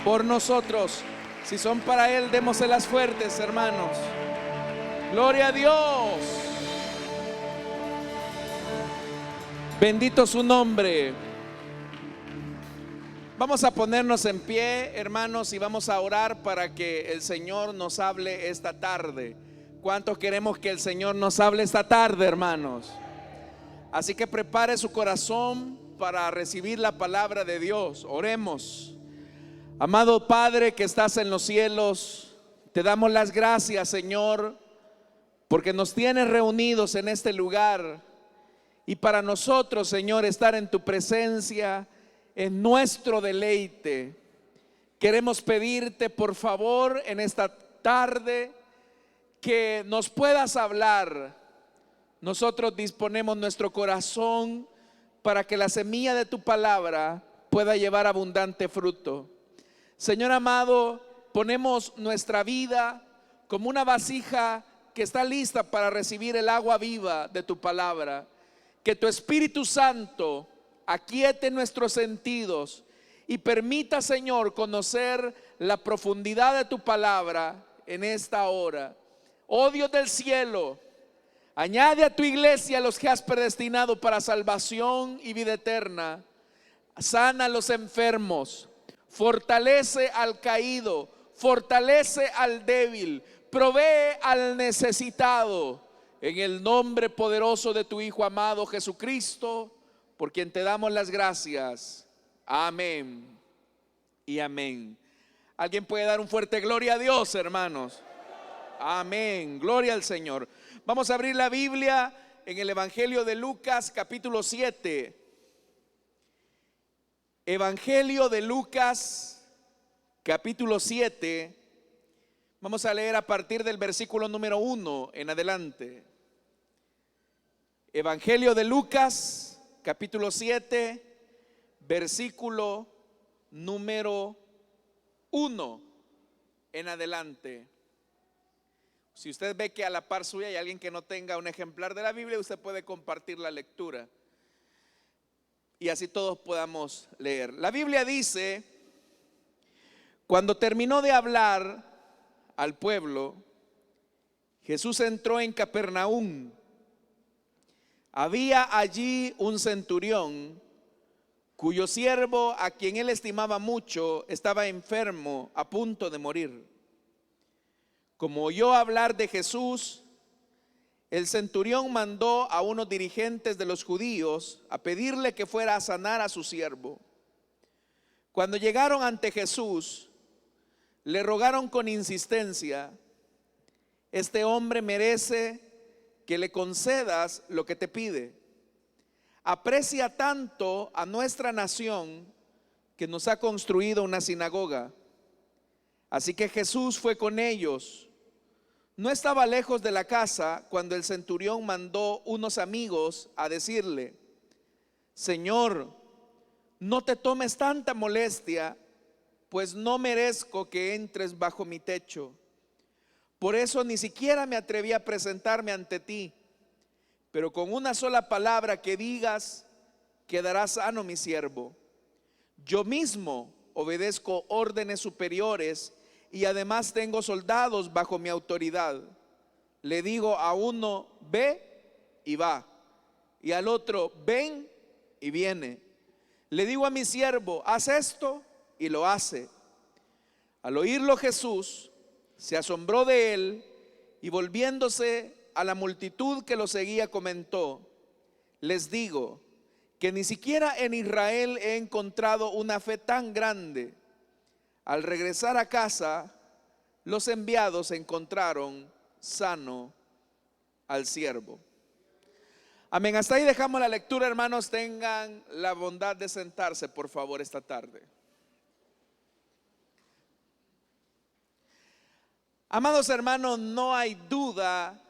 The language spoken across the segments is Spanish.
por nosotros. Si son para Él, démoselas fuertes, hermanos. Gloria a Dios. Bendito su nombre. Vamos a ponernos en pie, hermanos, y vamos a orar para que el Señor nos hable esta tarde. ¿Cuántos queremos que el Señor nos hable esta tarde, hermanos? Así que prepare su corazón para recibir la palabra de Dios. Oremos. Amado Padre que estás en los cielos, te damos las gracias, Señor, porque nos tienes reunidos en este lugar. Y para nosotros, Señor, estar en tu presencia es nuestro deleite. Queremos pedirte, por favor, en esta tarde, que nos puedas hablar. Nosotros disponemos nuestro corazón para que la semilla de tu palabra pueda llevar abundante fruto. Señor amado, ponemos nuestra vida como una vasija que está lista para recibir el agua viva de tu palabra. Que tu Espíritu Santo aquiete nuestros sentidos y permita, Señor, conocer la profundidad de tu palabra en esta hora. Oh Dios del cielo, añade a tu iglesia a los que has predestinado para salvación y vida eterna. Sana a los enfermos, fortalece al caído, fortalece al débil, provee al necesitado. En el nombre poderoso de tu Hijo amado Jesucristo, por quien te damos las gracias. Amén y amén. ¿Alguien puede dar un fuerte gloria a Dios, hermanos? Amén, gloria al Señor. Vamos a abrir la Biblia en el Evangelio de Lucas, capítulo 7. Evangelio de Lucas, capítulo 7. Vamos a leer a partir del versículo número 1 en adelante. Evangelio de Lucas, capítulo 7, versículo número 1 en adelante. Si usted ve que a la par suya hay alguien que no tenga un ejemplar de la Biblia, usted puede compartir la lectura y así todos podamos leer. La Biblia dice: cuando terminó de hablar al pueblo, Jesús entró en Capernaum. Había allí un centurión cuyo siervo, a quien él estimaba mucho, estaba enfermo, a punto de morir. Como oyó hablar de Jesús, el centurión mandó a unos dirigentes de los judíos a pedirle que fuera a sanar a su siervo. Cuando llegaron ante Jesús, le rogaron con insistencia: este hombre merece que le concedas lo que te pide. Aprecia tanto a nuestra nación que nos ha construido una sinagoga. Así que Jesús fue con ellos. No estaba lejos de la casa cuando el centurión mandó unos amigos a decirle: Señor, no te tomes tanta molestia, pues no merezco que entres bajo mi techo. Por eso ni siquiera me atreví a presentarme ante ti, pero con una sola palabra que digas, quedará sano mi siervo. Yo mismo obedezco órdenes superiores y además tengo soldados bajo mi autoridad. Le digo a uno: ve, y va, y al otro: ven, y viene. Le digo a mi siervo: haz esto, y lo hace. Al oírlo, Jesús se asombró de él y, volviéndose a la multitud que lo seguía, comentó: les digo que ni siquiera en Israel he encontrado una fe tan grande. Al regresar a casa, los enviados encontraron sano al siervo. Amén. Hasta ahí dejamos la lectura, hermanos. Tengan la bondad de sentarse, por favor, esta tarde. Amados hermanos, no hay duda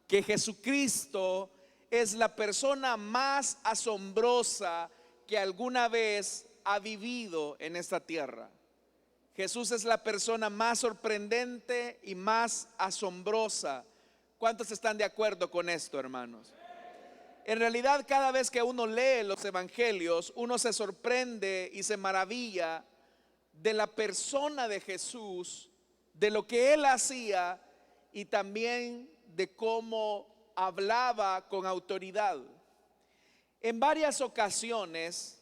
que Jesucristo es la persona más asombrosa que alguna vez ha vivido en esta tierra. Jesús es la persona más sorprendente y más asombrosa. ¿Cuántos están de acuerdo con esto, hermanos? En realidad, cada vez que uno lee los evangelios, uno se sorprende y se maravilla de la persona de Jesús, de lo que él hacía y también de cómo hablaba con autoridad. En varias ocasiones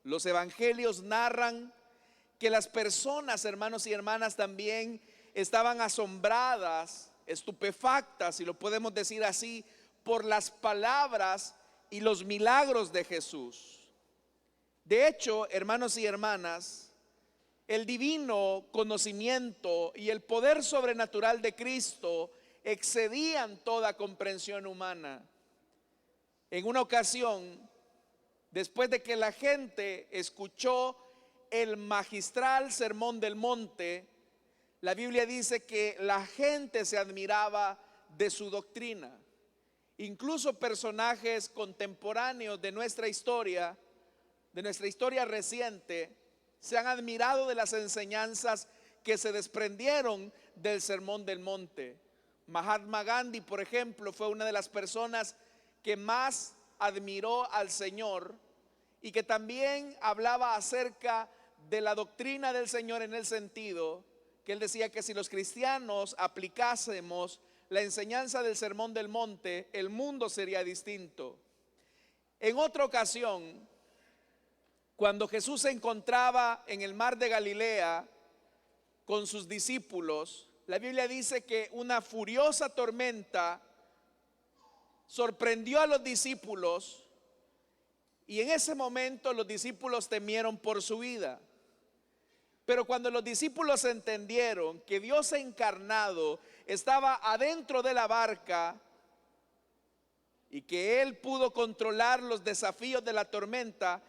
los evangelios narran que las personas, hermanos y hermanas, también estaban asombradas, estupefactas, si lo podemos decir así, por las palabras y los milagros de Jesús. De hecho, hermanos y hermanas, el divino conocimiento y el poder sobrenatural de Cristo excedían toda comprensión humana. En una ocasión, después de que la gente escuchó el magistral sermón del monte, la Biblia dice que la gente se admiraba de su doctrina. Incluso personajes contemporáneos de nuestra historia reciente, se han admirado de las enseñanzas que se desprendieron del sermón del monte. Mahatma Gandhi, por ejemplo, fue una de las personas que más admiró al Señor y que también hablaba acerca de la doctrina del Señor, en el sentido que él decía que si los cristianos aplicásemos la enseñanza del sermón del monte, el mundo sería distinto. En otra ocasión, cuando Jesús se encontraba en el mar de Galilea con sus discípulos, la Biblia dice que una furiosa tormenta sorprendió a los discípulos y en ese momento los discípulos temieron por su vida. Pero cuando los discípulos entendieron que Dios encarnado estaba adentro de la barca y que Él pudo controlar los desafíos de la tormenta,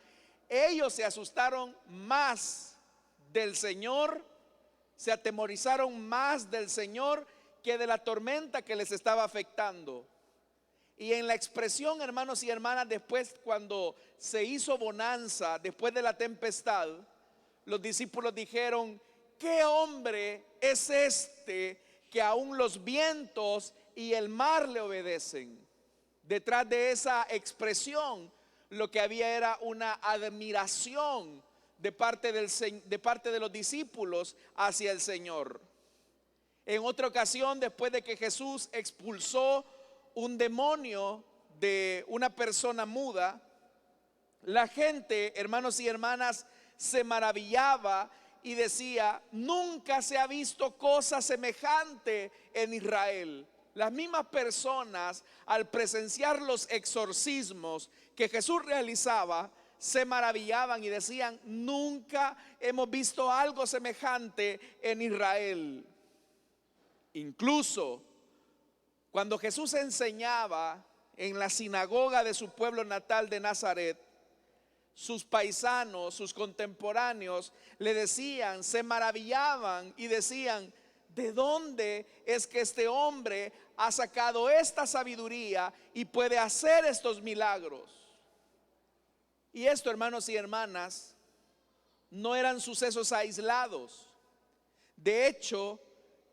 ellos se asustaron más del Señor, se atemorizaron más del Señor que de la tormenta que les estaba afectando. Y en la expresión, hermanos y hermanas, después cuando se hizo bonanza, después de la tempestad, los discípulos dijeron: ¿qué hombre es este que aún los vientos y el mar le obedecen? Detrás de esa expresión lo que había era una admiración de parte de los discípulos hacia el Señor. En otra ocasión, después de que Jesús expulsó un demonio de una persona muda, la gente, hermanos y hermanas, se maravillaba y decía: nunca se ha visto cosa semejante en Israel. Las mismas personas, al presenciar los exorcismos que Jesús realizaba, se maravillaban y decían: nunca hemos visto algo semejante en Israel. Incluso cuando Jesús enseñaba en la sinagoga de su pueblo natal de Nazaret, sus paisanos, sus contemporáneos le decían, se maravillaban y decían: ¿de dónde es que este hombre ha sacado esta sabiduría y puede hacer estos milagros? Y esto, hermanos y hermanas, no eran sucesos aislados. De hecho,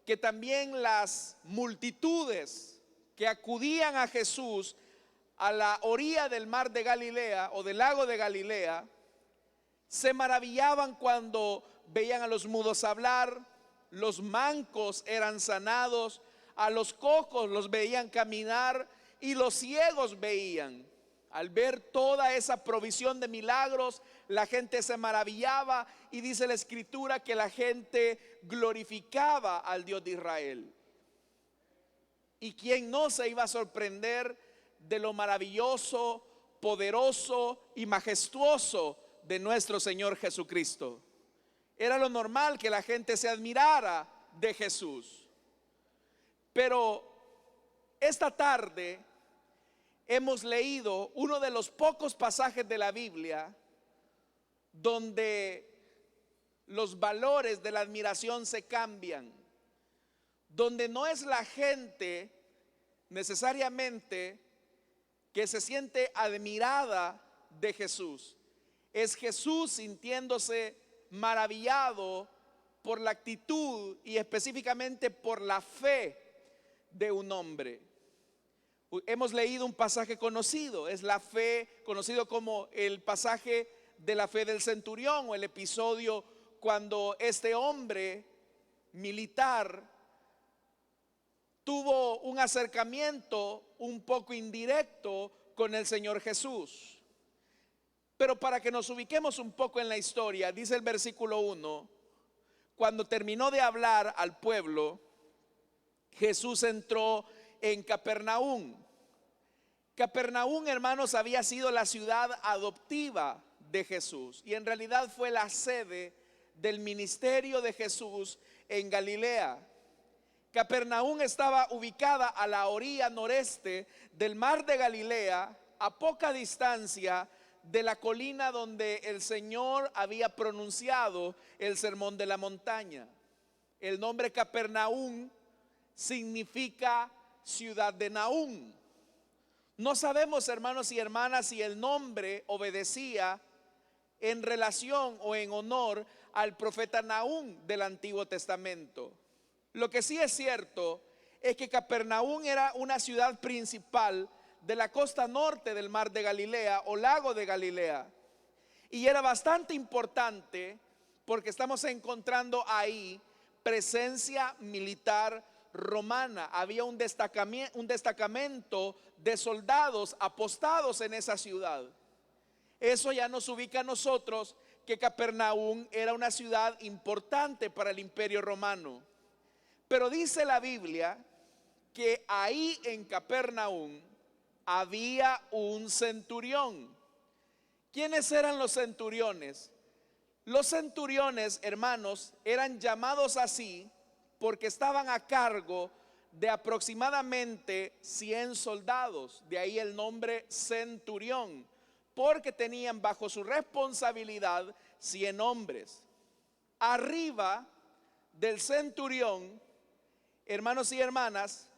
que también las multitudes que acudían a Jesús a la orilla del mar de Galilea o del lago de Galilea, se maravillaban cuando veían a los mudos hablar, los mancos eran sanados, a los cojos los veían caminar y los ciegos veían. Al ver toda esa provisión de milagros, la gente se maravillaba y dice la Escritura que la gente glorificaba al Dios de Israel. ¿Y quién no se iba a sorprender de lo maravilloso, poderoso y majestuoso de nuestro Señor Jesucristo? Era lo normal que la gente se admirara de Jesús. Pero esta tarde hemos leído uno de los pocos pasajes de la Biblia donde los valores de la admiración se cambian, donde no es la gente necesariamente que se siente admirada de Jesús, es Jesús sintiéndose maravillado por la actitud y específicamente por la fe de un hombre. Hemos leído un pasaje conocido, es la fe, conocido como el pasaje de la fe del centurión, o el episodio cuando este hombre militar tuvo un acercamiento un poco indirecto con el Señor Jesús. Pero para que nos ubiquemos un poco en la historia, dice el versículo 1, cuando terminó de hablar al pueblo, Jesús entró en Capernaum. Capernaum, hermanos, había sido la ciudad adoptiva de Jesús y en realidad fue la sede del ministerio de Jesús en Galilea. Capernaum estaba ubicada a la orilla noreste del mar de Galilea, a poca distancia de la colina donde el Señor había pronunciado el sermón de la montaña. El nombre Capernaum significa ciudad de Nahum. No sabemos, hermanos y hermanas, si el nombre obedecía en relación o en honor al profeta Nahum del Antiguo Testamento. Lo que sí es cierto es que Capernaum era una ciudad principal de la costa norte del mar de Galilea o lago de Galilea. Y era bastante importante porque estamos encontrando ahí presencia militar romana. Había un destacamento de soldados apostados en esa ciudad. Eso ya nos ubica a nosotros que Capernaum era una ciudad importante para el Imperio Romano. Pero dice la Biblia que ahí en Capernaum había un centurión. ¿Quiénes eran los centuriones? Los centuriones, hermanos, eran llamados así porque estaban a cargo de aproximadamente 100 soldados. De ahí el nombre centurión, porque tenían bajo su responsabilidad 100 hombres. Arriba del centurión, hermanos y hermanas,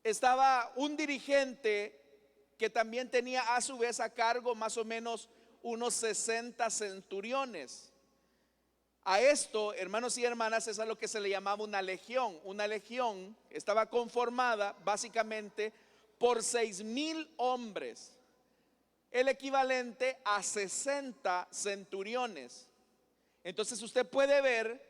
estaba un dirigente que también tenía a su vez a cargo más o menos unos 60 centuriones. A esto, hermanos y hermanas, es a lo que se le llamaba una legión. Una legión estaba conformada básicamente por 6,000 hombres, el equivalente a 60 centuriones. Entonces usted puede ver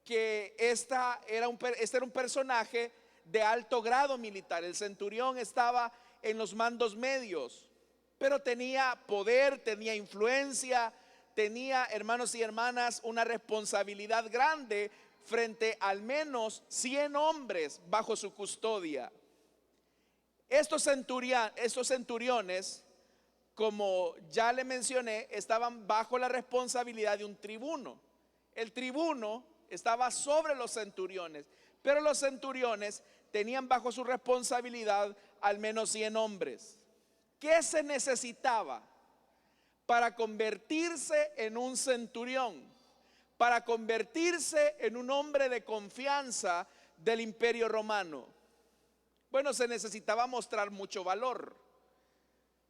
que este era un personaje de alto grado militar. El centurión estaba en los mandos medios, pero tenía poder, tenía influencia, tenía, hermanos y hermanas, una responsabilidad grande frente al menos 100 hombres bajo su custodia. Estos centuriones, como ya le mencioné, estaban bajo la responsabilidad de un tribuno. El tribuno estaba sobre los centuriones, pero los centuriones tenían bajo su responsabilidad al menos 100 hombres. ¿Qué se necesitaba para convertirse en un centurión? Para convertirse en un hombre de confianza del Imperio Romano. Bueno, se necesitaba mostrar mucho valor,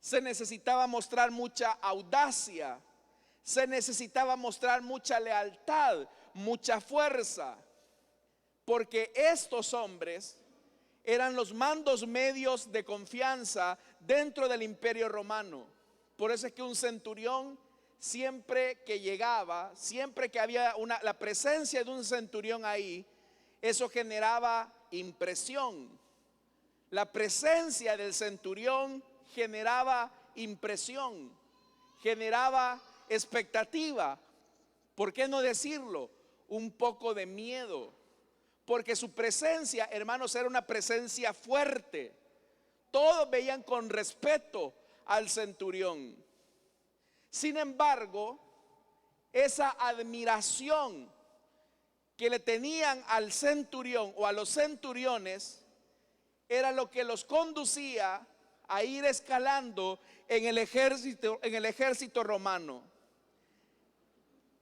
se necesitaba mostrar mucha audacia, se necesitaba mostrar mucha lealtad, mucha fuerza, porque estos hombres eran los mandos medios de confianza dentro del Imperio Romano. Por eso es que un centurión, siempre que llegaba, siempre que había la presencia de un centurión ahí, eso generaba impresión. La presencia del centurión generaba impresión, generaba expectativa. ¿Por qué no decirlo? Un poco de miedo. Porque su presencia, hermanos, era una presencia fuerte. Todos veían con respeto al centurión. Sin embargo, esa admiración que le tenían al centurión o a los centuriones era lo que los conducía a ir escalando en el ejército romano.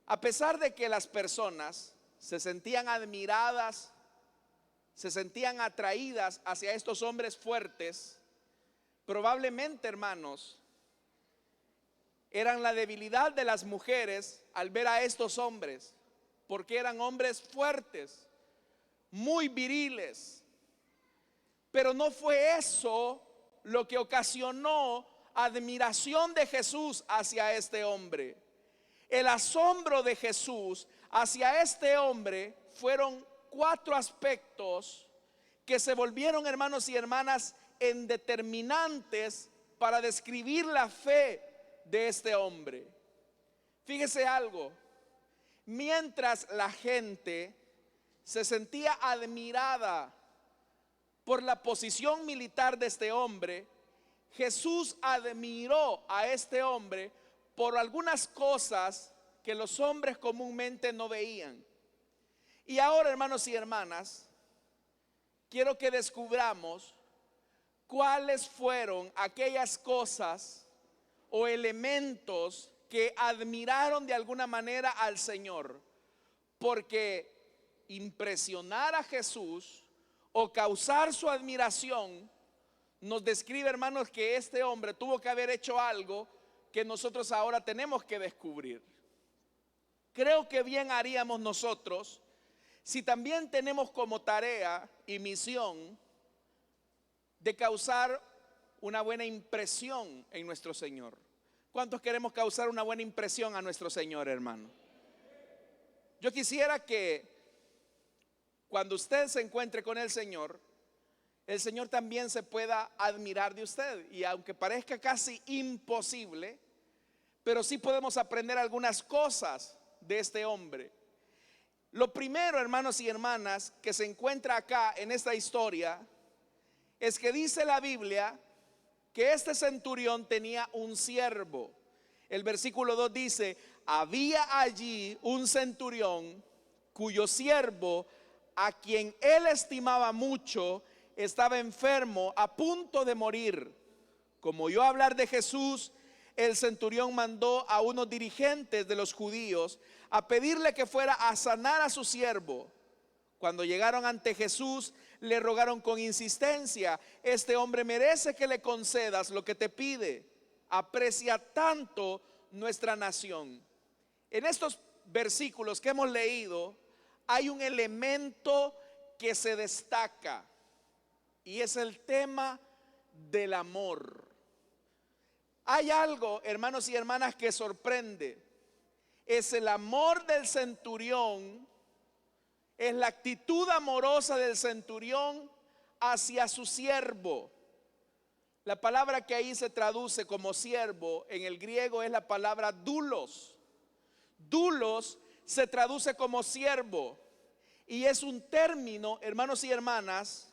A pesar de que las personas se sentían admiradas, se sentían atraídas hacia estos hombres fuertes, probablemente, hermanos, eran la debilidad de las mujeres al ver a estos hombres, porque eran hombres fuertes, muy viriles. Pero no fue eso lo que ocasionó admiración de Jesús hacia este hombre. El asombro de Jesús hacia este hombre fueron 4 aspectos que se volvieron, hermanos y hermanas, en determinantes para describir la fe de este hombre. Fíjese algo, mientras la gente se sentía admirada por la posición militar de este hombre, Jesús admiró a este hombre por algunas cosas que los hombres comúnmente no veían. Y ahora, hermanos y hermanas, quiero que descubramos cuáles fueron aquellas cosas o elementos que admiraron de alguna manera al Señor. Porque impresionar a Jesús o causar su admiración nos describe, hermanos, que este hombre tuvo que haber hecho algo que nosotros ahora tenemos que descubrir. Creo que bien haríamos nosotros si también tenemos como tarea y misión de causar una buena impresión en nuestro Señor. ¿Cuántos queremos causar una buena impresión a nuestro Señor, hermano? Yo quisiera que cuando usted se encuentre con el Señor también se pueda admirar de usted. Y aunque parezca casi imposible, pero sí podemos aprender algunas cosas de este hombre. Lo primero, hermanos y hermanas, que se encuentra acá en esta historia es que dice la Biblia que este centurión tenía un siervo. El versículo 2 dice: había allí un centurión cuyo siervo, a quien él estimaba mucho, estaba enfermo, a punto de morir. Como oyó hablar de Jesús, el centurión mandó a unos dirigentes de los judíos a pedirle que fuera a sanar a su siervo. Cuando llegaron ante Jesús, le rogaron con insistencia: este hombre merece que le concedas lo que te pide. Aprecia tanto nuestra nación. En estos versículos que hemos leído hay un elemento que se destaca, y es el tema del amor. Hay algo, hermanos y hermanas, que sorprende. Es el amor del centurión, es la actitud amorosa del centurión hacia su siervo. La palabra que ahí se traduce como siervo en el griego es la palabra doulos. Doulos se traduce como siervo y es un término, hermanos y hermanas,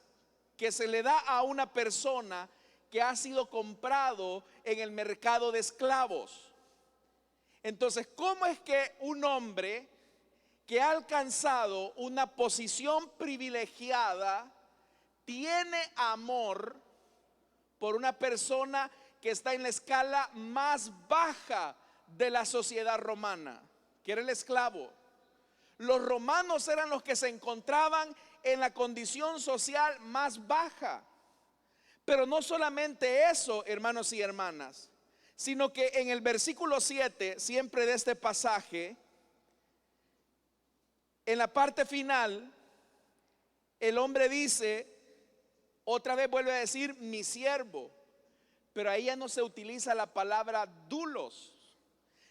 que se le da a una persona que ha sido comprado en el mercado de esclavos. Entonces, ¿cómo es que un hombre que ha alcanzado una posición privilegiada tiene amor por una persona que está en la escala más baja de la sociedad romana, que era el esclavo? Los romanos eran los que se encontraban en la condición social más baja. Pero no solamente eso, hermanos y hermanas, sino que en el versículo 7, siempre de este pasaje, en la parte final, el hombre dice, otra vez vuelve a decir mi siervo, pero ahí ya no se utiliza la palabra doulos,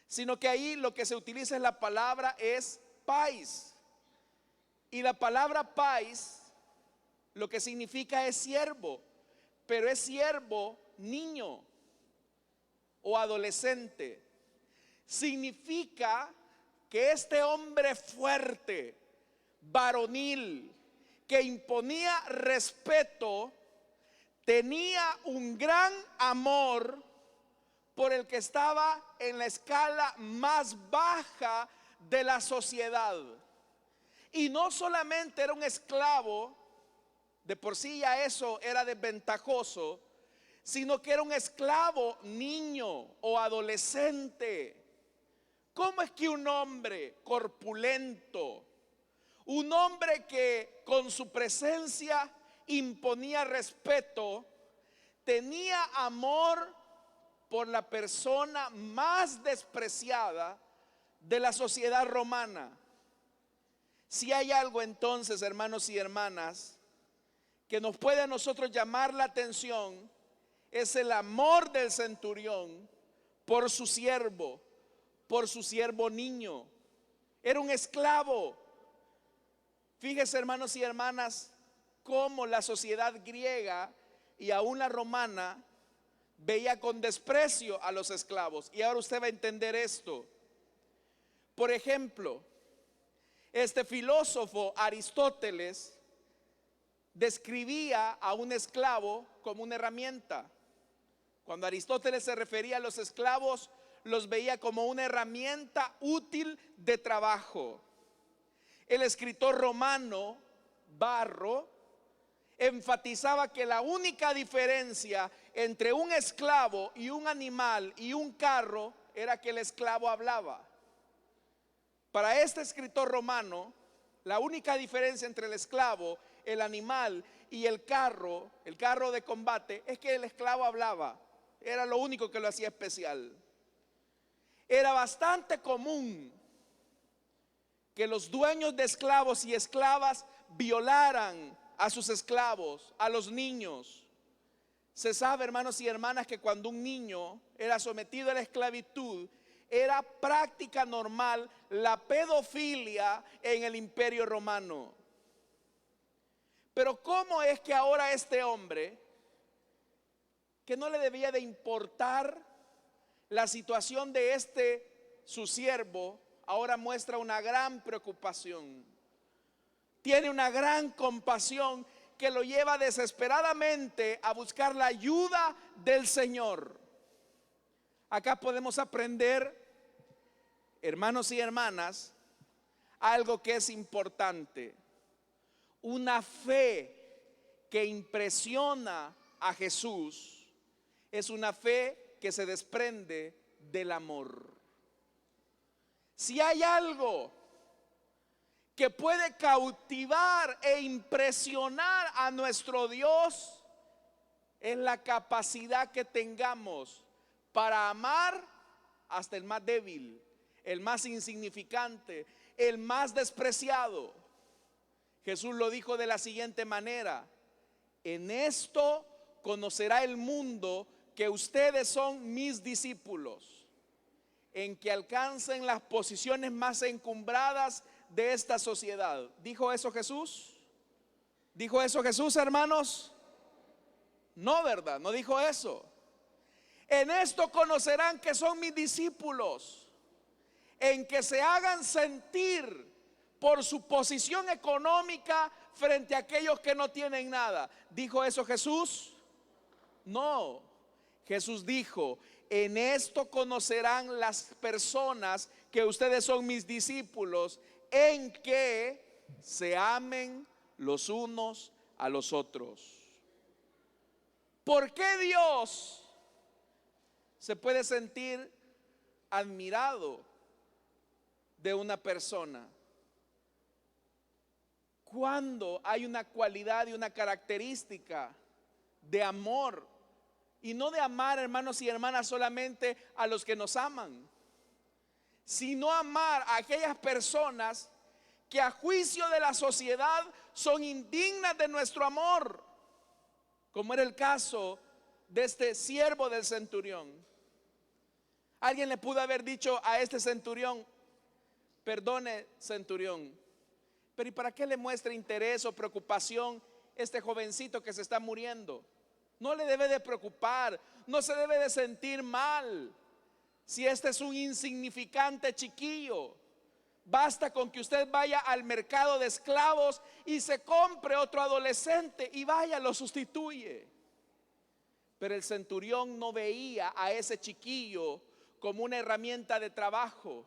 sino que ahí lo que se utiliza es la palabra es pais. Y la palabra pais lo que significa es siervo, pero es siervo niño o adolescente. Significa que este hombre fuerte, varonil, que imponía respeto, tenía un gran amor por el que estaba en la escala más baja de la sociedad. Y no solamente era un esclavo, de por sí ya eso era desventajoso, sino que era un esclavo niño o adolescente. ¿Cómo es que un hombre corpulento, un hombre que con su presencia imponía respeto, tenía amor por la persona más despreciada de la sociedad romana? Si hay algo entonces, hermanos y hermanas, que nos puede a nosotros llamar la atención, es el amor del centurión por su siervo, por su siervo niño. Era un esclavo. Fíjese, hermanos y hermanas, cómo la sociedad griega y aún la romana veía con desprecio a los esclavos. Y ahora usted va a entender esto. Por ejemplo, este filósofo Aristóteles describía a un esclavo como una herramienta. Cuando Aristóteles se refería a los esclavos, los veía como una herramienta útil de trabajo. El escritor romano Varro enfatizaba que la única diferencia entre un esclavo y un animal y un carro era que el esclavo hablaba. Para este escritor romano, la única diferencia entre el esclavo, el animal y el carro de combate, es que el esclavo hablaba. Era lo único que lo hacía especial. Era bastante común que los dueños de esclavos y esclavas violaran a sus esclavos, a los niños. Se sabe, hermanos y hermanas, que cuando un niño era sometido a la esclavitud, era práctica normal la pedofilia en el Imperio Romano. Pero ¿cómo es que ahora este hombre, que no le debía de importar la situación de su siervo, ahora muestra una gran preocupación? Tiene una gran compasión que lo lleva desesperadamente a buscar la ayuda del Señor. Acá podemos aprender, hermanos y hermanas, algo que es importante. Una fe que impresiona a Jesús es una fe que se desprende del amor. Si hay algo que puede cautivar e impresionar a nuestro Dios, es la capacidad que tengamos para amar hasta el más débil, el más insignificante, el más despreciado. Jesús lo dijo de la siguiente manera: en esto conocerá el mundo que ustedes son mis discípulos, en que alcancen las posiciones más encumbradas de esta sociedad. ¿Dijo eso Jesús? ¿Dijo eso Jesús, hermanos? No, ¿verdad? No dijo eso. En esto conocerán que son mis discípulos, en que se hagan sentir por su posición económica frente a aquellos que no tienen nada. ¿Dijo eso Jesús? No. Jesús dijo: en esto conocerán las personas que ustedes son mis discípulos, en que se amen los unos a los otros. ¿Por qué Dios se puede sentir admirado de una persona? Cuando hay una cualidad y una característica de amor, y no de amar, hermanos y hermanas, solamente a los que nos aman, sino amar a aquellas personas que a juicio de la sociedad son indignas de nuestro amor, como era el caso de este siervo del centurión. Alguien le pudo haber dicho a este centurión: perdone, centurión, pero ¿y para qué le muestra interés o preocupación este jovencito que se está muriendo? No le debe de preocupar, no se debe de sentir mal si este es un insignificante chiquillo. Basta con que usted vaya al mercado de esclavos y se compre otro adolescente y vaya, lo sustituye. Pero el centurión no veía a ese chiquillo como una herramienta de trabajo.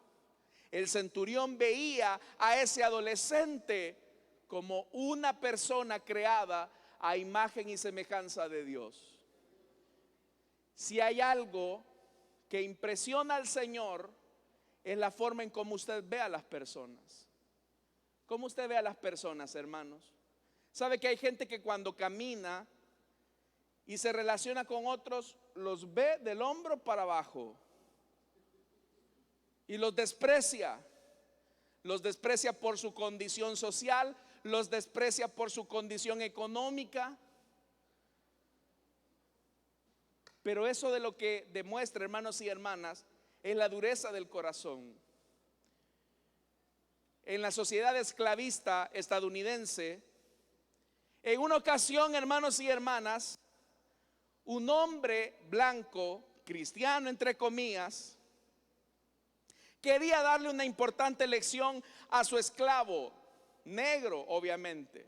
El centurión veía a ese adolescente como una persona creada a imagen y semejanza de Dios. Si hay algo que impresiona al Señor, es la forma en cómo usted ve a las personas. ¿Cómo usted ve a las personas, hermanos? ¿Sabe que hay gente que cuando camina y se relaciona con otros, los ve del hombro para abajo y los desprecia? Los desprecia por su condición social, los desprecia por su condición económica. Pero eso de lo que demuestra, hermanos y hermanas, es la dureza del corazón. En la sociedad esclavista estadounidense, en una ocasión, hermanos y hermanas, un hombre blanco, cristiano entre comillas, quería darle una importante lección a su esclavo, negro obviamente.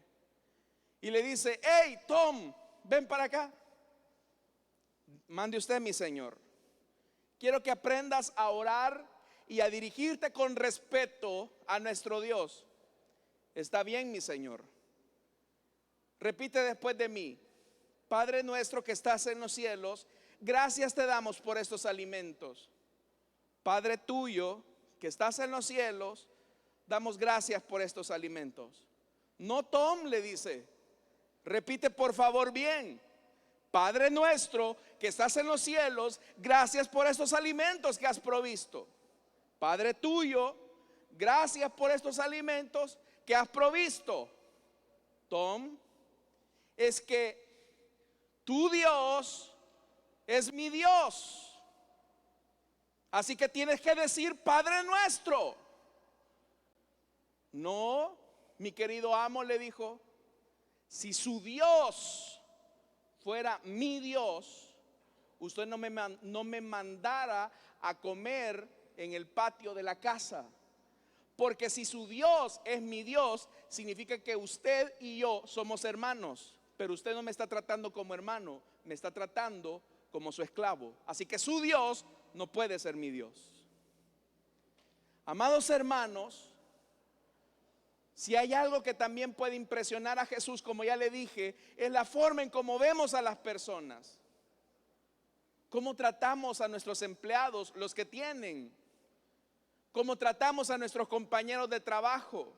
Y le dice: hey Tom, ven para acá. Mande usted, mi señor. Quiero que aprendas a orar y a dirigirte con respeto a nuestro Dios. Está bien, mi señor. Repite después de mí: Padre nuestro que estás en los cielos, gracias te damos por estos alimentos. Padre tuyo que estás en los cielos, damos gracias por estos alimentos. No, Tom, le dice, repite por favor bien: Padre nuestro que estás en los cielos, gracias por estos alimentos que has provisto. Padre tuyo, gracias por estos alimentos que has provisto. Tom, es que tu Dios es mi Dios. Así que tienes que decir Padre nuestro. No, mi querido amo, le dijo, si su Dios fuera mi Dios, usted no me mandara a comer en el patio de la casa. Porque si su Dios es mi Dios, significa que usted y yo somos hermanos. Pero usted no me está tratando como hermano, me está tratando como su esclavo. Así que su Dios no puede ser mi Dios. Amados hermanos, si hay algo que también puede impresionar a Jesús, como ya le dije, es la forma en cómo vemos a las personas. Cómo tratamos a nuestros empleados, los que tienen. Cómo tratamos a nuestros compañeros de trabajo.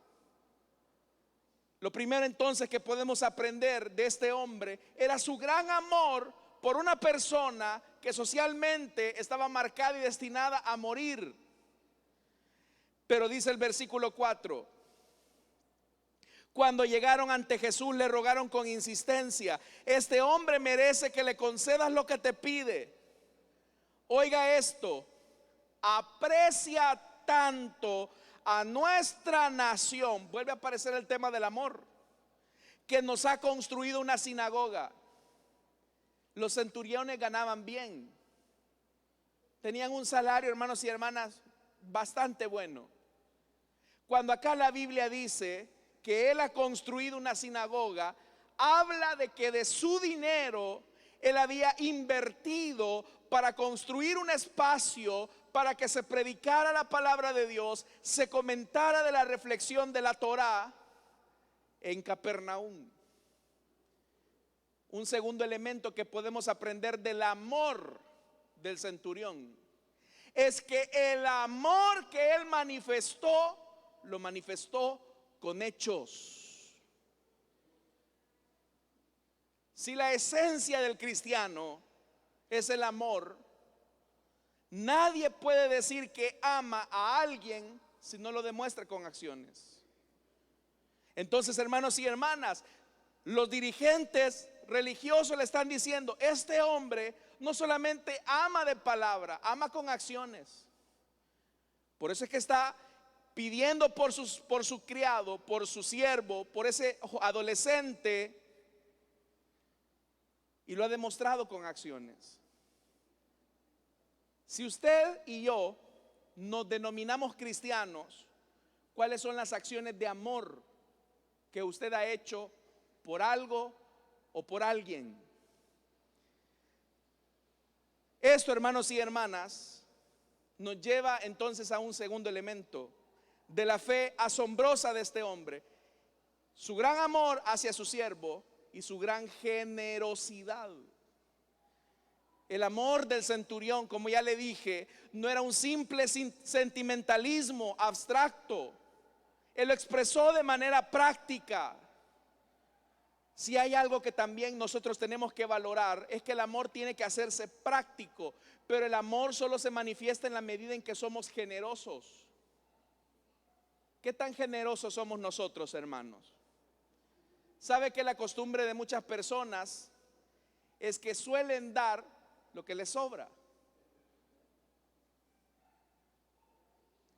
Lo primero entonces que podemos aprender de este hombre era su gran amor por una persona que socialmente estaba marcada y destinada a morir. Pero dice el versículo 4: cuando llegaron ante Jesús le rogaron con insistencia: este hombre merece que le concedas lo que te pide. Oiga esto: aprecia tanto a nuestra nación, vuelve a aparecer el tema del amor, que nos ha construido una sinagoga. Los centuriones ganaban bien, tenían un salario, hermanos y hermanas, bastante bueno. Cuando acá la Biblia dice que él ha construido una sinagoga, habla de que de su dinero él había invertido para construir un espacio para que se predicara la palabra de Dios, se comentara de la reflexión de la Torá en Capernaum. Un segundo elemento que podemos aprender del amor del centurión es que el amor que él manifestó, lo manifestó con hechos. Si la esencia del cristiano es el amor, nadie puede decir que ama a alguien si no lo demuestra con acciones. Entonces, hermanos y hermanas, los dirigentes religiosos le están diciendo: este hombre no solamente ama de palabra, ama con acciones. Por eso es que está pidiendo por su criado, por su siervo, por ese adolescente, y lo ha demostrado con acciones. Si usted y yo nos denominamos cristianos, ¿cuáles son las acciones de amor que usted ha hecho por algo o por alguien? Esto, hermanos y hermanas, nos lleva entonces a un segundo elemento de la fe asombrosa de este hombre: su gran amor hacia su siervo y su gran generosidad. El amor del centurión, como ya le dije, no era un simple sentimentalismo abstracto. Él lo expresó de manera práctica. Si hay algo que también nosotros tenemos que valorar, es que el amor tiene que hacerse práctico. Pero el amor solo se manifiesta en la medida en que somos generosos. ¿Qué tan generosos somos nosotros, hermanos? ¿Sabe que la costumbre de muchas personas es que suelen dar lo que les sobra?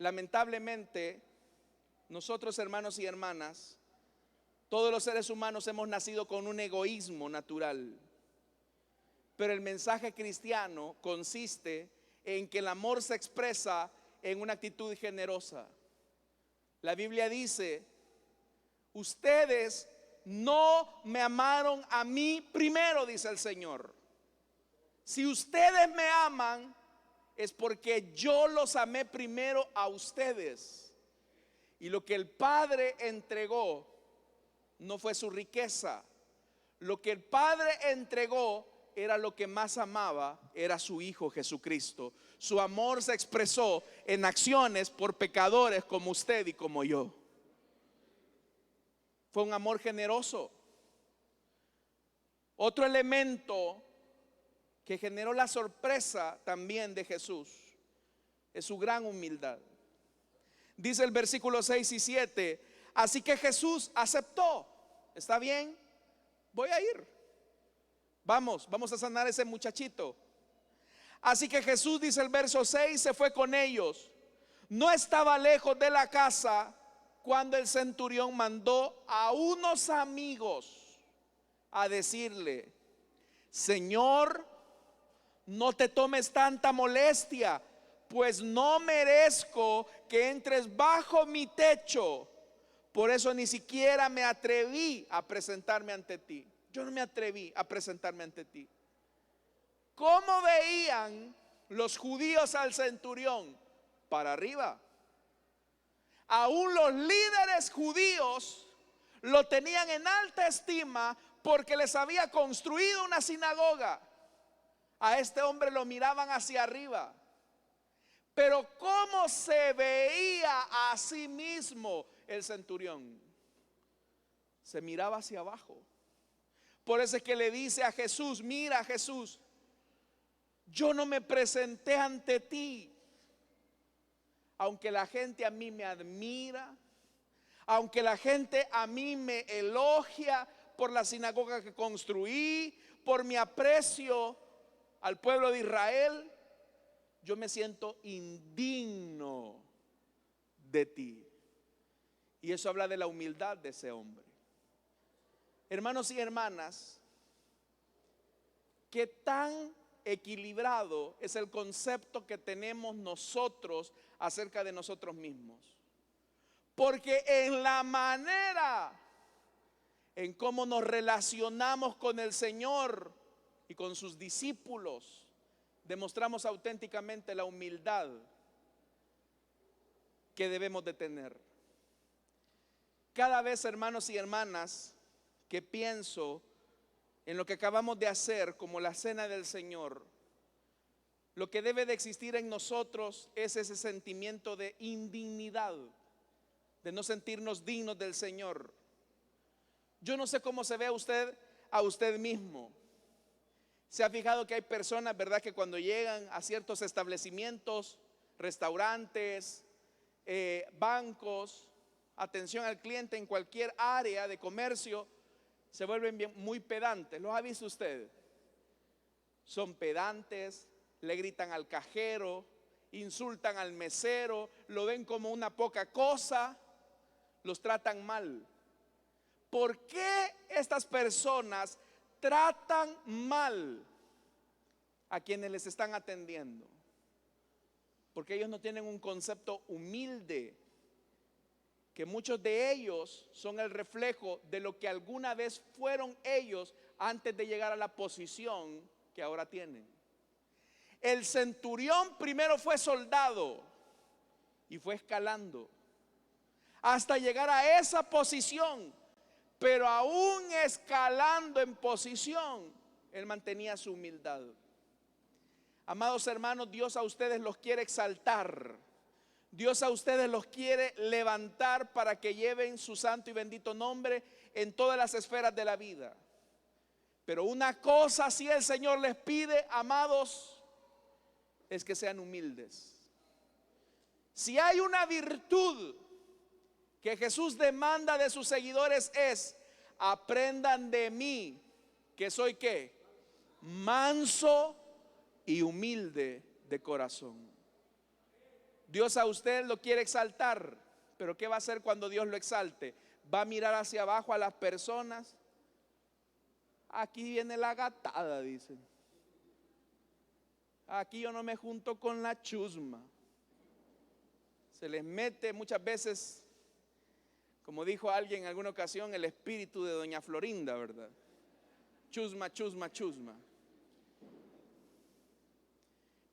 lamentablemente, nosotros, hermanos y hermanas, todos los seres humanos hemos nacido con un egoísmo natural. Pero el mensaje cristiano consiste en que el amor se expresa en una actitud generosa. La Biblia dice: ustedes no me amaron a mí primero, dice el Señor. Si ustedes me aman, es porque yo los amé primero a ustedes. Y lo que el Padre entregó no fue su riqueza. Lo que el Padre entregó era lo que más amaba, era su Hijo Jesucristo. Su amor se expresó en acciones por pecadores como usted y como yo. Fue un amor generoso. Otro elemento que generó la sorpresa también de Jesús es su gran humildad. Dice el versículo 6 y 7: así que Jesús aceptó. ¿Está bien? Voy a ir. Vamos a sanar a ese muchachito. Así que Jesús, dice el verso 6, se fue con ellos. No estaba lejos de la casa cuando el centurión mandó a unos amigos a decirle: Señor, no te tomes tanta molestia, pues no merezco que entres bajo mi techo. Por eso ni siquiera me atreví a presentarme ante ti. Yo no me atreví a presentarme ante ti. ¿Cómo veían los judíos al centurión? Para arriba. Aún los líderes judíos lo tenían en alta estima porque les había construido una sinagoga. A este hombre lo miraban hacia arriba. Pero ¿cómo se veía a sí mismo el centurión? Se miraba hacia abajo. Por eso es que le dice a Jesús: mira, Jesús, yo no me presenté ante ti, aunque la gente a mí me admira, aunque la gente a mí me elogia por la sinagoga que construí, por mi aprecio al pueblo de Israel, yo me siento indigno de ti. Y eso habla de la humildad de ese hombre. Hermanos y hermanas, ¿qué tan equilibrado es el concepto que tenemos nosotros acerca de nosotros mismos? Porque en la manera en cómo nos relacionamos con el Señor y con sus discípulos, demostramos auténticamente la humildad que debemos de tener. Cada vez, hermanos y hermanas, que pienso en lo que acabamos de hacer como la cena del Señor, lo que debe de existir en nosotros es ese sentimiento de indignidad, de no sentirnos dignos del Señor. Yo no sé cómo se ve usted a usted mismo. ¿Se ha fijado que hay personas, verdad, que cuando llegan a ciertos establecimientos, restaurantes, bancos, atención al cliente en cualquier área de comercio, se vuelven muy pedantes? ¿Los ha visto usted? Son pedantes, le gritan al cajero, insultan al mesero, lo ven como una poca cosa, los tratan mal. ¿Por qué estas personas tratan mal a quienes les están atendiendo? Porque ellos no tienen un concepto humilde, que muchos de ellos son el reflejo de lo que alguna vez fueron ellos antes de llegar a la posición que ahora tienen. El centurión primero fue soldado y fue escalando hasta llegar a esa posición, pero aún escalando en posición, él mantenía su humildad. Amados hermanos, Dios a ustedes los quiere exaltar. Dios a ustedes los quiere levantar para que lleven su santo y bendito nombre en todas las esferas de la vida. Pero una cosa sí el Señor les pide, amados, es que sean humildes. Si hay una virtud que Jesús demanda de sus seguidores, es: aprendan de mí, que soy ¿qué? Manso y humilde de corazón. Dios a usted lo quiere exaltar, pero ¿qué va a hacer cuando Dios lo exalte? Va a mirar hacia abajo a las personas. Aquí viene la gatada, dicen. Aquí yo no me junto con la chusma. Se les mete muchas veces, como dijo alguien en alguna ocasión, el espíritu de doña Florinda, ¿verdad? Chusma, chusma, chusma.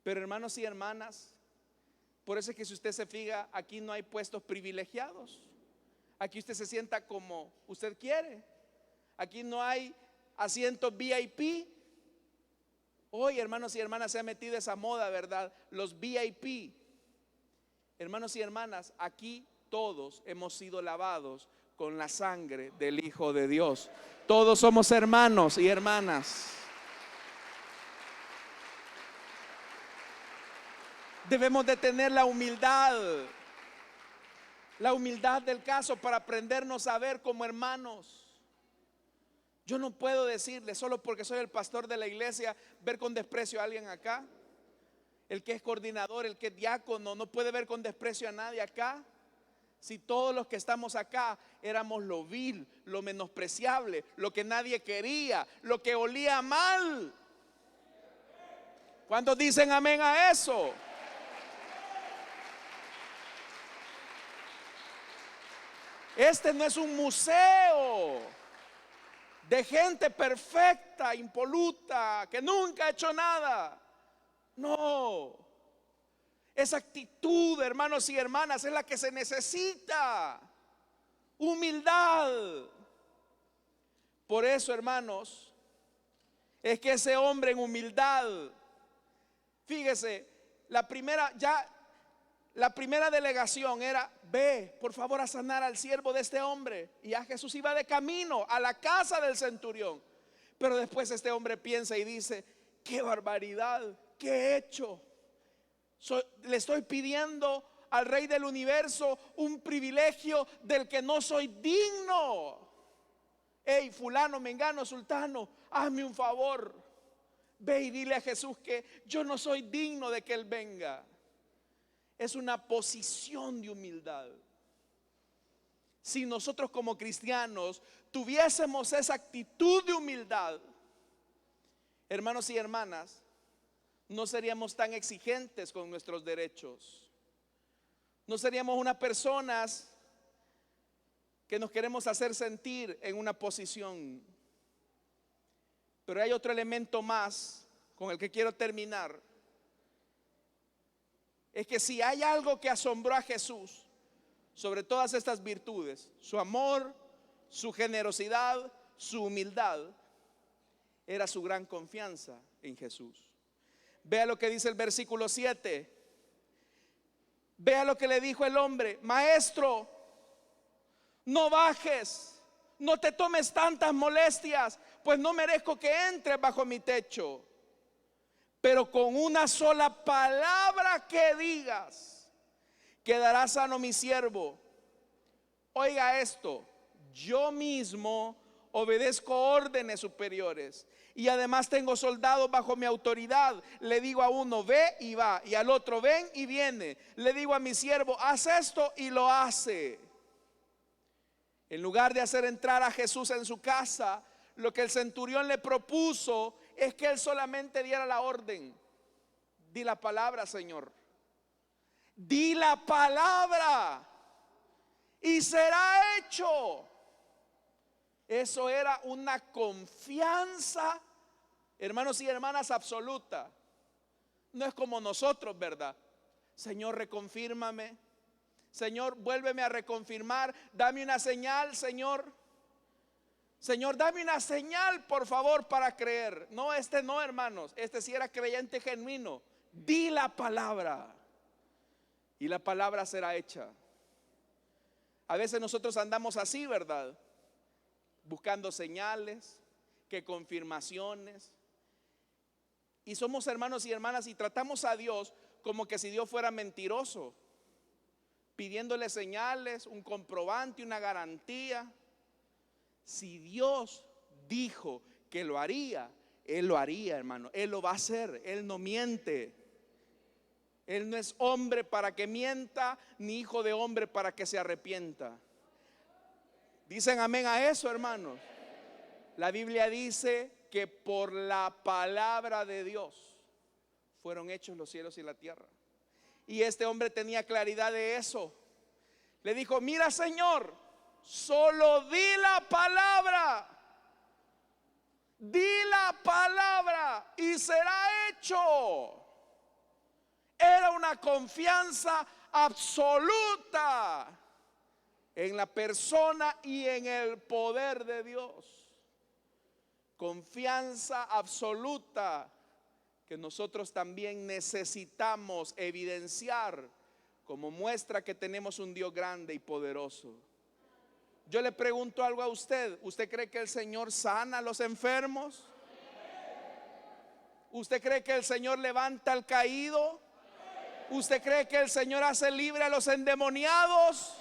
Pero hermanos y hermanas, por eso es que si usted se fija, aquí no hay puestos privilegiados. Aquí usted se sienta como usted quiere. Aquí no hay asientos VIP. Hoy, hermanos y hermanas, se ha metido esa moda, ¿verdad? Los VIP. Hermanos y hermanas, aquí todos hemos sido lavados con la sangre del Hijo de Dios. Todos somos hermanos y hermanas. Debemos de tener la humildad del caso para aprendernos a ver como hermanos. Yo no puedo decirle, solo porque soy el pastor de la iglesia, ver con desprecio a alguien acá. El que es coordinador, el que es diácono, no puede ver con desprecio a nadie acá. Si todos los que estamos acá éramos lo vil, lo menospreciable, lo que nadie quería, lo que olía mal. ¿Cuántos dicen amén a eso? Este no es un museo de gente perfecta, impoluta, que nunca ha hecho nada. No, esa actitud, hermanos y hermanas, es la que se necesita. Humildad. Por eso, hermanos, es que ese hombre en humildad, fíjese, la primera delegación era: ve por favor a sanar al siervo de este hombre. Y ya Jesús iba de camino a la casa del centurión. Pero después este hombre piensa y dice: qué barbaridad, qué he hecho. Le estoy pidiendo al Rey del universo un privilegio del que no soy digno. Hey, fulano, mengano, sultano, hazme un favor. Ve y dile a Jesús que yo no soy digno de que Él venga. Es una posición de humildad. Si nosotros como cristianos tuviésemos esa actitud de humildad, hermanos y hermanas, no seríamos tan exigentes con nuestros derechos. No seríamos unas personas que nos queremos hacer sentir en una posición. Pero hay otro elemento más con el que quiero terminar. Es que si hay algo que asombró a Jesús sobre todas estas virtudes, su amor, su generosidad, su humildad, era su gran confianza en Jesús. Vea lo que dice el versículo 7. Vea lo que le dijo el hombre: maestro, no bajes, no te tomes tantas molestias, pues no merezco que entres bajo mi techo. Pero con una sola palabra que digas, quedará sano mi siervo. Oiga esto: yo mismo obedezco órdenes superiores y además tengo soldados bajo mi autoridad. Le digo a uno: ve y va, y al otro: ven y viene. Le digo a mi siervo: haz esto, y lo hace. En lugar de hacer entrar a Jesús en su casa, lo que el centurión le propuso es que él solamente diera la orden. Di la palabra, Señor. Di la palabra y será hecho. Eso era una confianza, hermanos y hermanas, absoluta. No es como nosotros, ¿verdad? Señor, reconfírmame. Señor, vuélveme a reconfirmar. Dame una señal, Señor. Señor, dame una señal, por favor, para creer. No, este no, hermanos. Este sí era creyente genuino. Di la palabra y la palabra será hecha. A veces nosotros andamos así, ¿verdad? Buscando señales, que confirmaciones. Y somos hermanos y hermanas y tratamos a Dios como que si Dios fuera mentiroso, pidiéndole señales, un comprobante, una garantía. Si Dios dijo que lo haría, Él lo haría, hermano. Él lo va a hacer. Él no miente. Él no es hombre para que mienta, ni hijo de hombre para que se arrepienta. ¿Dicen amén a eso, hermanos? La Biblia dice que por la palabra de Dios fueron hechos los cielos y la tierra. Y este hombre tenía claridad de eso. Le dijo: mira, Señor, solo di la palabra. Di la palabra y será hecho. Era una confianza absoluta en la persona y en el poder de Dios. Confianza absoluta que nosotros también necesitamos evidenciar como muestra que tenemos un Dios grande y poderoso. Yo le pregunto algo a usted. ¿Usted cree que el Señor sana a los enfermos? ¿Usted cree que el Señor levanta al caído? ¿Usted cree que el Señor hace libre a los endemoniados?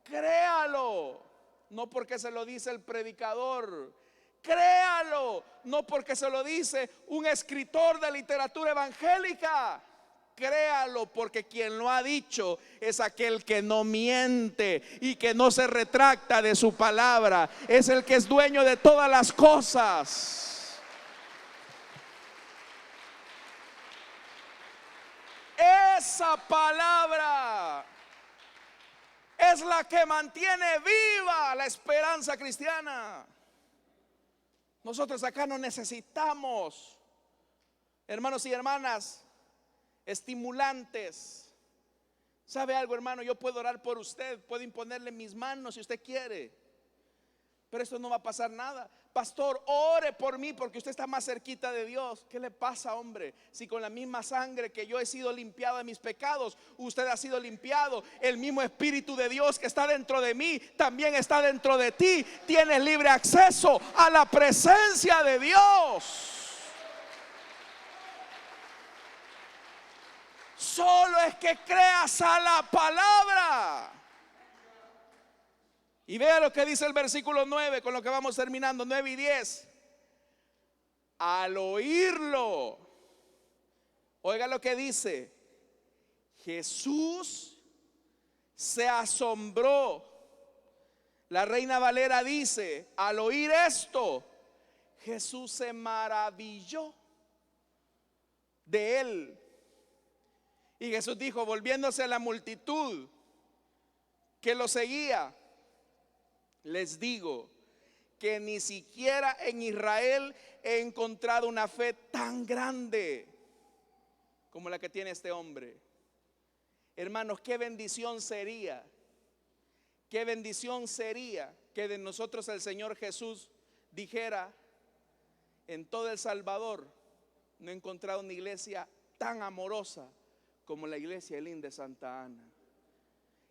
Créalo. No porque se lo dice el predicador. Créalo. No porque se lo dice un escritor de literatura evangélica. Créalo, porque quien lo ha dicho es aquel que no miente y que no se retracta de su palabra. Es el que es dueño de todas las cosas. Esa palabra es la que mantiene viva la esperanza cristiana. Nosotros acá no necesitamos, hermanos y hermanas, estimulantes. ¿Sabe algo, hermano? Yo puedo orar por usted, puedo imponerle mis manos si usted quiere, pero esto no va a pasar nada. Pastor, ore por mí porque usted está más cerquita de Dios. ¿Qué le pasa, hombre? Si con la misma sangre que yo he sido limpiado de mis pecados, usted ha sido limpiado. El mismo Espíritu de Dios que está dentro de mí también está dentro de ti. Tienes libre acceso a la presencia de Dios. Solo es que creas a la palabra. Y vea lo que dice el versículo 9, con lo que vamos terminando, 9 y 10. Al oírlo, oiga lo que dice: Jesús se asombró. La Reina Valera dice: al oír esto, Jesús se maravilló de él. Y Jesús dijo, volviéndose a la multitud que lo seguía: les digo que ni siquiera en Israel he encontrado una fe tan grande como la que tiene este hombre. Hermanos, qué bendición sería que de nosotros el Señor Jesús dijera: en todo El Salvador no he encontrado una iglesia tan amorosa como la iglesia Elín de Santa Ana.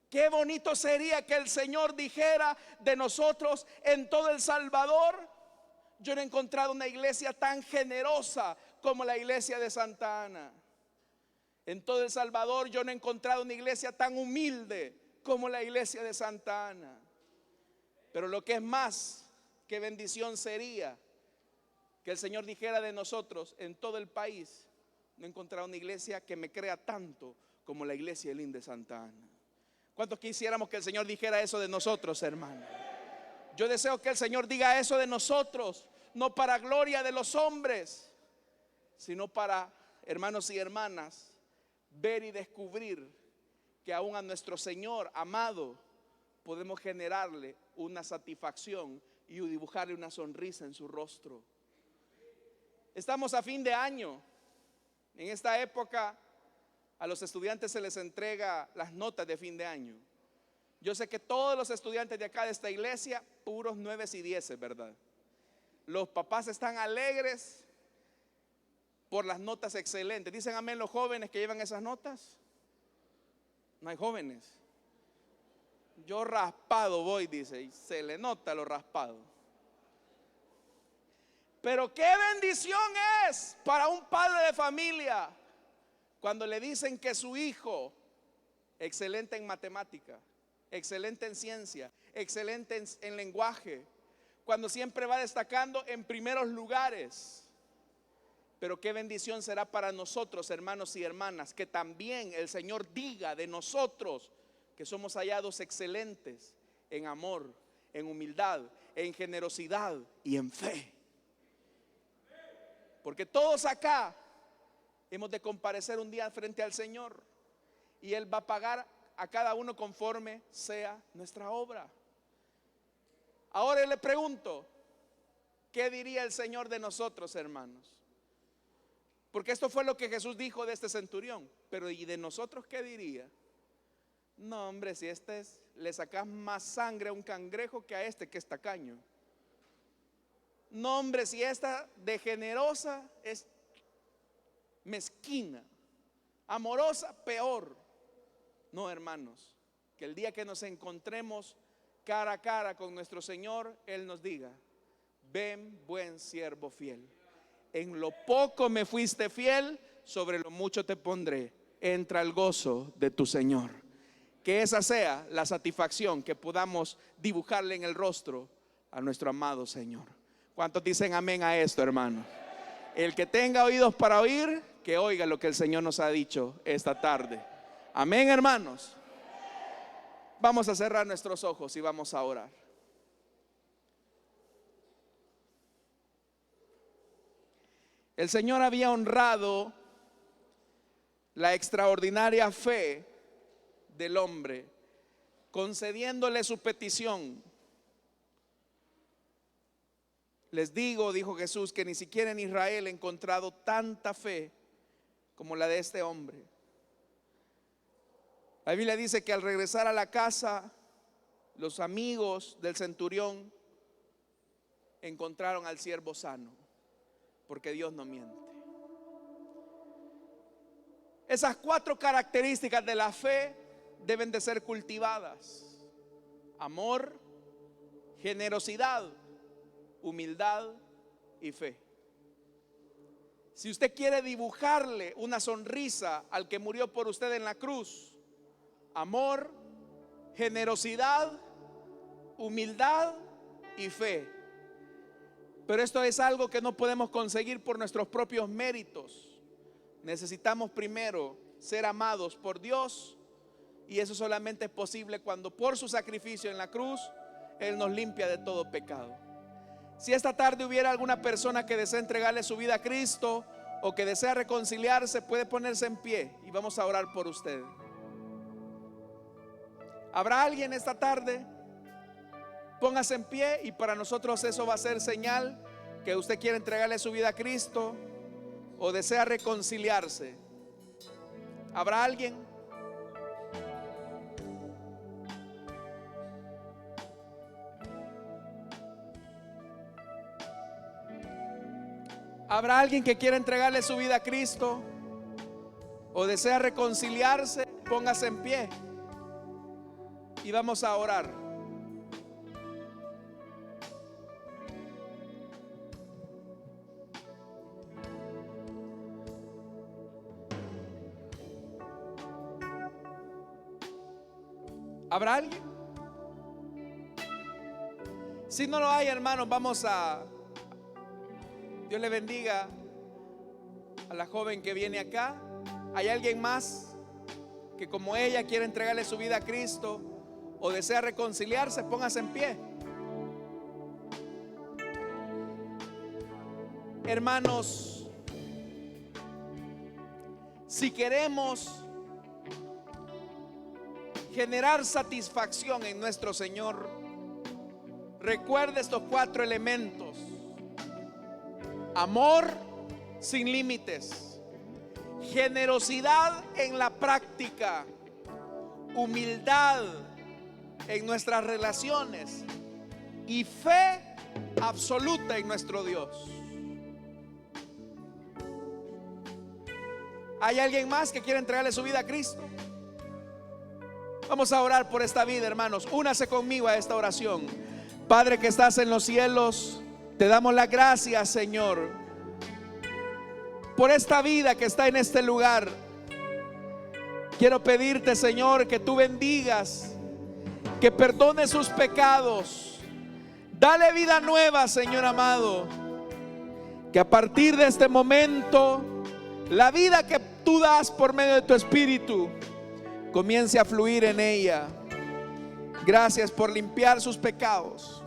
Qué bonito sería que el Señor dijera de nosotros: en todo El Salvador yo no he encontrado una iglesia tan generosa como la iglesia de Santa Ana. En todo El Salvador yo no he encontrado una iglesia tan humilde como la iglesia de Santa Ana. Pero lo que es más, qué bendición sería que el Señor dijera de nosotros: en todo el país no he encontrado una iglesia que me crea tanto como la iglesia Elín de Santa Ana. ¿Cuántos quisiéramos que el Señor dijera eso de nosotros, hermano? Yo deseo que el Señor diga eso de nosotros, no para gloria de los hombres, sino para, hermanos y hermanas, ver y descubrir que aún a nuestro Señor amado podemos generarle una satisfacción y dibujarle una sonrisa en su rostro. Estamos a fin de año. En esta época a los estudiantes se les entrega las notas de fin de año. Yo sé que todos los estudiantes de acá de esta iglesia, puros 9 y 10, ¿verdad? Los papás están alegres por las notas excelentes. ¿Dicen amén los jóvenes que llevan esas notas? No hay jóvenes. Yo raspado voy, dice, y se le nota lo raspado. Pero qué bendición es para un padre de familia cuando le dicen que su hijo, excelente en matemática, excelente en ciencia, excelente en lenguaje, cuando siempre va destacando en primeros lugares. Pero qué bendición será para nosotros, hermanos y hermanas, que también el Señor diga de nosotros que somos hallados excelentes en amor, en humildad, en generosidad y en fe. Porque todos acá hemos de comparecer un día frente al Señor y Él va a pagar a cada uno conforme sea nuestra obra. Ahora le pregunto, ¿qué diría el Señor de nosotros, hermanos? Porque esto fue lo que Jesús dijo de este centurión. Pero ¿y de nosotros qué diría? No, hombre, si le sacas más sangre a un cangrejo que a este que es tacaño. No, hombre, si esta de generosa es mezquina, amorosa, peor. No, hermanos, que el día que nos encontremos cara a cara con nuestro Señor, Él nos diga: ven, buen siervo fiel, en lo poco me fuiste fiel, sobre lo mucho te pondré, entra al gozo de tu Señor. Que esa sea la satisfacción que podamos dibujarle en el rostro a nuestro amado Señor. ¿Cuántos dicen amén a esto, hermanos? El que tenga oídos para oír, que oiga lo que el Señor nos ha dicho esta tarde. Amén, hermanos. Vamos a cerrar nuestros ojos y vamos a orar. El Señor había honrado la extraordinaria fe del hombre, concediéndole su petición. Les digo, dijo Jesús, que ni siquiera en Israel he encontrado tanta fe como la de este hombre. La Biblia dice que al regresar a la casa, los amigos del centurión encontraron al siervo sano, porque Dios no miente. Esas 4 características de la fe deben de ser cultivadas: amor, generosidad, humildad y fe. Si usted quiere dibujarle una sonrisa al que murió por usted en la cruz, amor, generosidad, humildad y fe. Pero esto es algo que no podemos conseguir por nuestros propios méritos. Necesitamos primero ser amados por Dios, y eso solamente es posible cuando por su sacrificio en la cruz Él nos limpia de todo pecado. Si esta tarde hubiera alguna persona que desea entregarle su vida a Cristo o que desea reconciliarse, puede ponerse en pie y vamos a orar por usted. ¿Habrá alguien esta tarde? Póngase en pie y para nosotros eso va a ser señal que usted quiere entregarle su vida a Cristo o desea reconciliarse. ¿Habrá alguien? ¿Habrá alguien que quiera entregarle su vida a Cristo o desea reconciliarse? Póngase en pie y vamos a orar. ¿Habrá alguien? Si no lo hay, hermanos, vamos a... Dios le bendiga a la joven que viene acá. ¿Hay alguien más que como ella quiere entregarle su vida a Cristo o desea reconciliarse? Póngase en pie. Hermanos, si queremos generar satisfacción en nuestro Señor, recuerde estos 4 elementos: amor sin límites, generosidad en la práctica, humildad en nuestras relaciones y fe absoluta en nuestro Dios. ¿Hay alguien más que quiere entregarle su vida a Cristo? Vamos a orar por esta vida, hermanos. Únase conmigo a esta oración. Padre que estás en los cielos, te damos las gracias, Señor, por esta vida que está en este lugar. Quiero pedirte, Señor, que tú bendigas, que perdones sus pecados. Dale vida nueva, Señor amado. Que a partir de este momento, la vida que tú das por medio de tu Espíritu comience a fluir en ella. Gracias por limpiar sus pecados,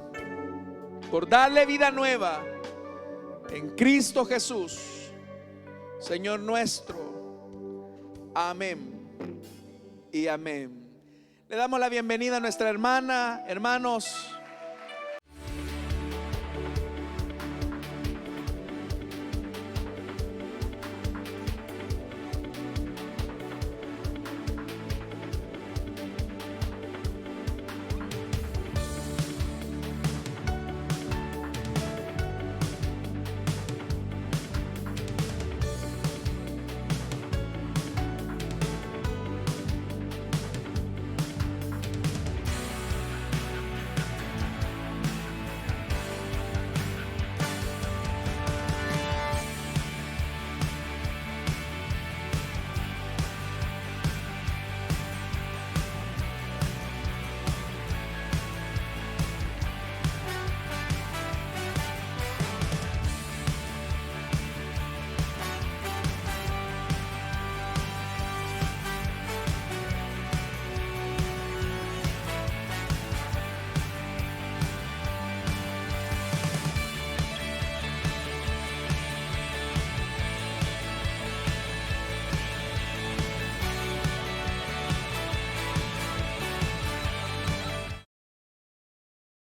por darle vida nueva en Cristo Jesús, Señor nuestro. Amén y amén. Le damos la bienvenida a nuestra hermana. Hermanos,